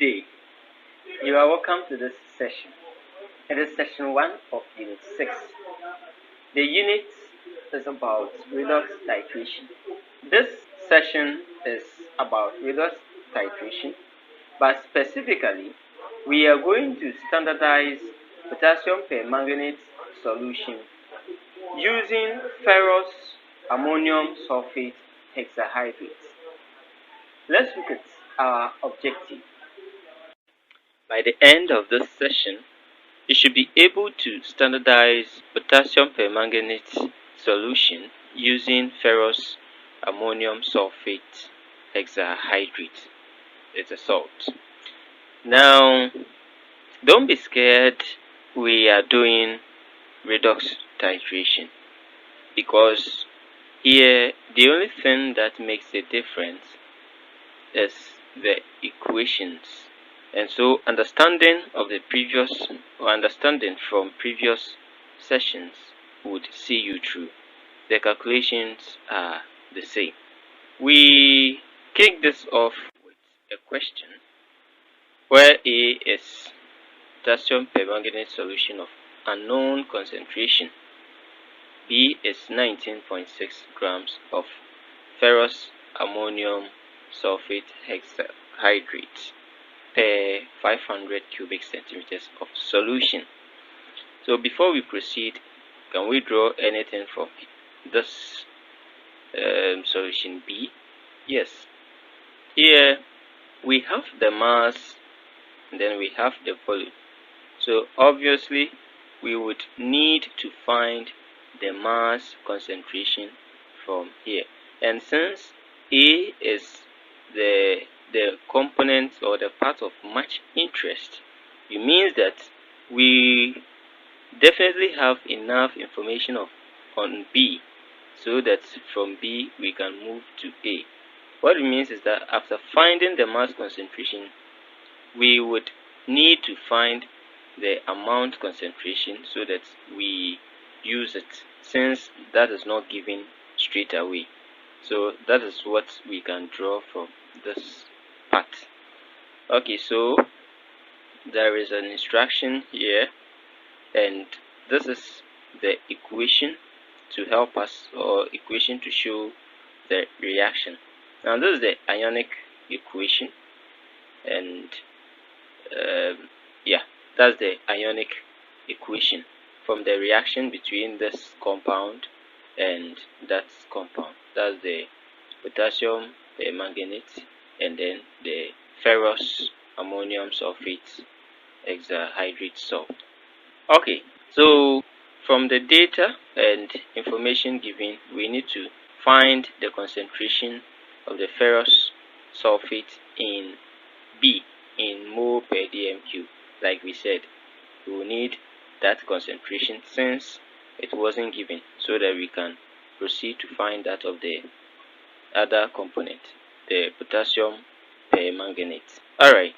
day. You are welcome to this session. It is session 1 of Unit 6. The unit is about redox titration. This session is about redox titration, but specifically, we are going to standardize potassium permanganate solution using ferrous ammonium sulfate hexahydrate. Let's look at our objective. By the end of this session, you should be able to standardize potassium permanganate solution using ferrous ammonium sulfate hexahydrate. It's a salt. Now, don't be scared. We are doing redox titration because here the only thing that makes a difference is the equations. And so understanding from previous sessions would see you through. The calculations are the same. We kick this off with a question where A is potassium permanganate solution of unknown concentration. B is 19.6 grams of ferrous ammonium sulfate hexahydrate per 500 cubic centimeters of solution. So before we proceed, can we draw anything from this solution B? Yes. Here we have the mass, and then we have the volume. So obviously we would need to find the mass concentration from here. And since A is the component or the part of much interest, it means that we definitely have enough information on B, so that from B we can move to A. What it means is that after finding the mass concentration, we would need to find the amount concentration so that we use it, since that is not given straight away. So that is what we can draw from this part. Okay, so there is an instruction here, and this is the equation to help us, or equation to show the reaction. Now this is the ionic equation, and that's the ionic equation from the reaction between this compound and that compound. That's the potassium permanganate and then the ferrous ammonium sulfate hexahydrate salt. Okay, so from the data and information given, we need to find the concentration of the ferrous sulfate in B, in mole per dm cube. Like we said, we will need that concentration since it wasn't given, so that we can proceed to find that of the other component, the potassium permanganate. Alright,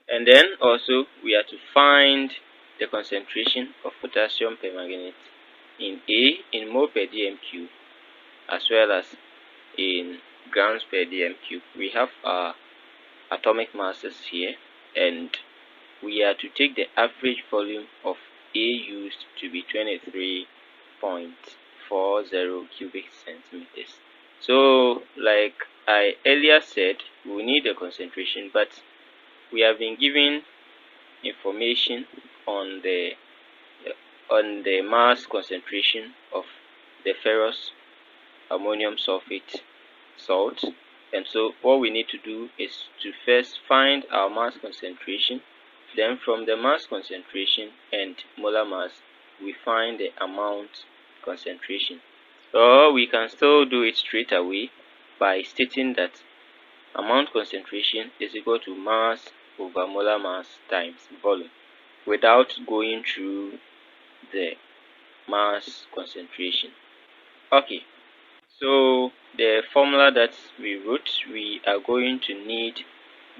and then also we are to find the concentration of potassium permanganate in A, in mole per dm cube, as well as in grams per dm cube. We have our atomic masses here, and we are to take the average volume of A used to be 23.40 cubic centimeters. So like I earlier said, we need the concentration, but we have been given information on the mass concentration of the ferrous ammonium sulfate salt. And so what we need to do is to first find our mass concentration. Then from the mass concentration and molar mass, we find the amount concentration. Or we can still do it straight away by stating that amount concentration is equal to mass over molar mass times volume, without going through the mass concentration. Okay, so the formula that we wrote, we are going to need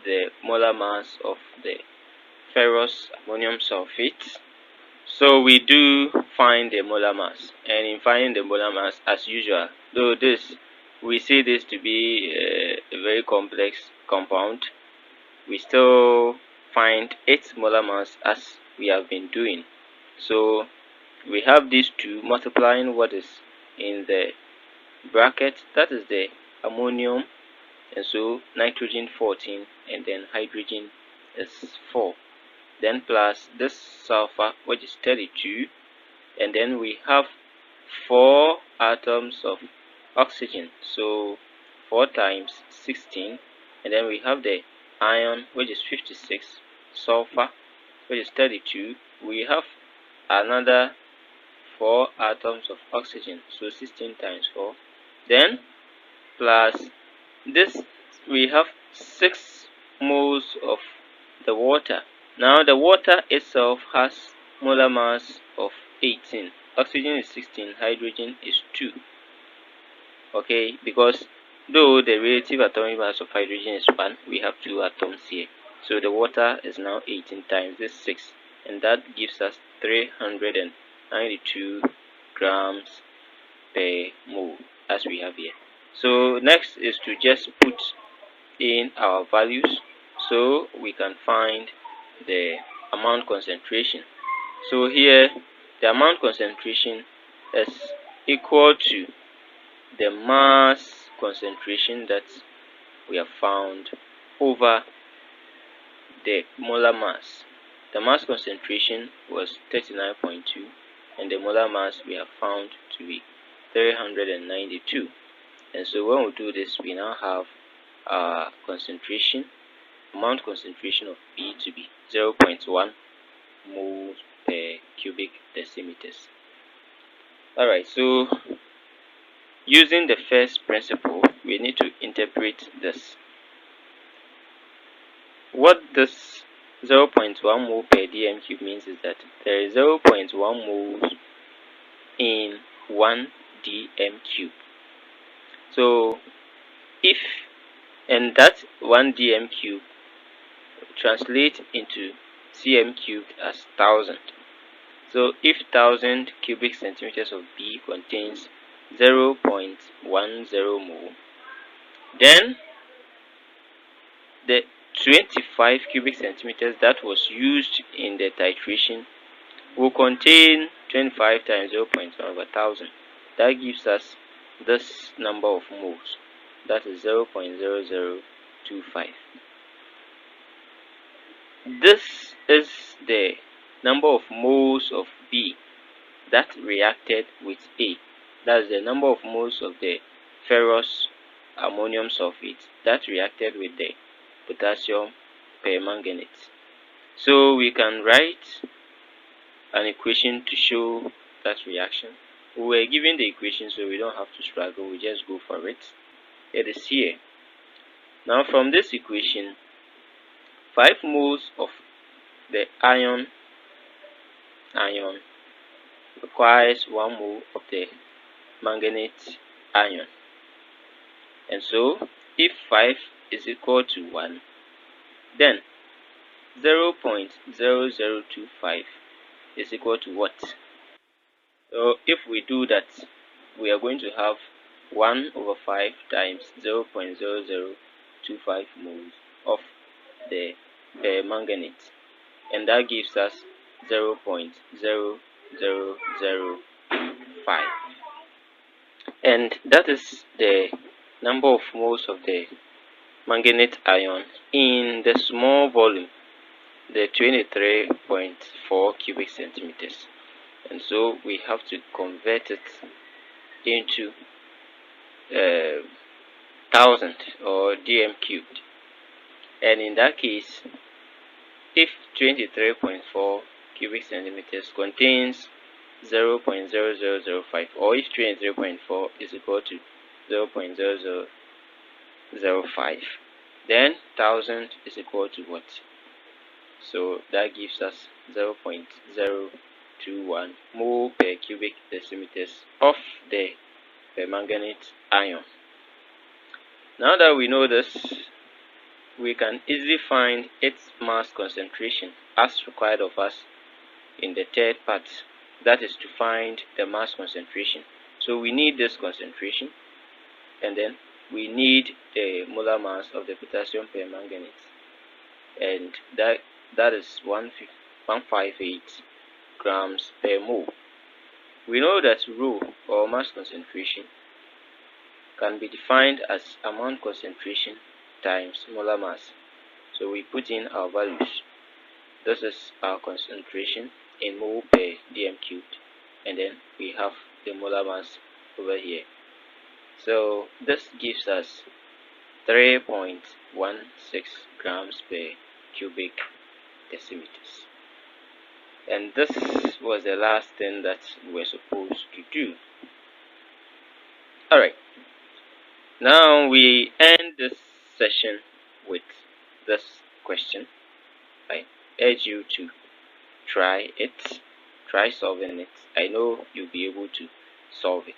the molar mass of the ferrous ammonium sulfate. So we do find the molar mass, and in finding the molar mass, as usual, though we see this to be a very complex compound, we still find its molar mass as we have been doing. So we have these two multiplying what is in the bracket, that is the ammonium, and so nitrogen 14 and then hydrogen is 4, then plus this sulfur which is 32, and then we have 4 atoms of oxygen, so 4 times 16, and then we have the iron which is 56, sulfur which is 32, we have another 4 atoms of oxygen, so 16 times 4, then plus this we have 6 moles of the water. Now the water itself has molar mass of 18, oxygen is 16, hydrogen is 2. Okay, because though the relative atomic mass of hydrogen is 1, we have 2 atoms here, so the water is now 18 times this 6, and that gives us 392 grams per mole as we have here. So next is to just put in our values so we can find the amount concentration. So here the amount concentration is equal to the mass concentration that we have found over the molar mass. The mass concentration was 39.2 and the molar mass we have found to be 392. And so when we do this, we now have our concentration, amount concentration of B to be 0.1 moles per cubic decimeters. Alright, so using the first principle, we need to interpret this. What this 0.1 mole per dm cube means is that there is 0.1 moles in 1 dm cube. So if, and that 1 dm cube translate into cm cubed as 1000. So if 1000 cubic centimeters of B contains 0.10 mole, then the 25 cubic centimeters that was used in the titration will contain 25 times 0.1 over 1000. That gives us this number of moles, that is 0.0025. This is the number of moles of B that reacted with A. That's the number of moles of the ferrous ammonium sulfate that reacted with the potassium permanganate. So we can write an equation to show that reaction. We were given the equation, so we don't have to struggle, we just go for it. It is here. Now from this equation, 5 moles of the iron requires 1 mole of the manganate ion. And so if 5 is equal to 1, then 0.0025 is equal to what? So if we do that, we are going to have 1 over 5 times 0.0025 moles of the manganate, and that gives us 0.0005, and that is the number of moles of the manganate ion in the small volume, the 23.4 cubic centimeters. And so we have to convert it into 1000 or dm cubed, and in that case, if 23.4 cubic centimeters contains 0.0005, or if 23.4 is equal to 0.0005, then 1000 is equal to what? So that gives us 0.021 mole per cubic decimeters of the permanganate ion. Now that we know this, we can easily find its mass concentration as required of us in the third part, that is to find the mass concentration. So we need this concentration, and then we need the molar mass of the potassium permanganate. and that is 158 grams per mole. We know that rho, or mass concentration, can be defined as amount concentration times molar mass. So we put in our values. This is our concentration in mole per dm cubed, and then we have the molar mass over here. So this gives us 3.16 grams per cubic decimeters. And this was the last thing that we're supposed to do. Alright, now we end this session with this question. I urge you to try it, try solving it. I know you'll be able to solve it.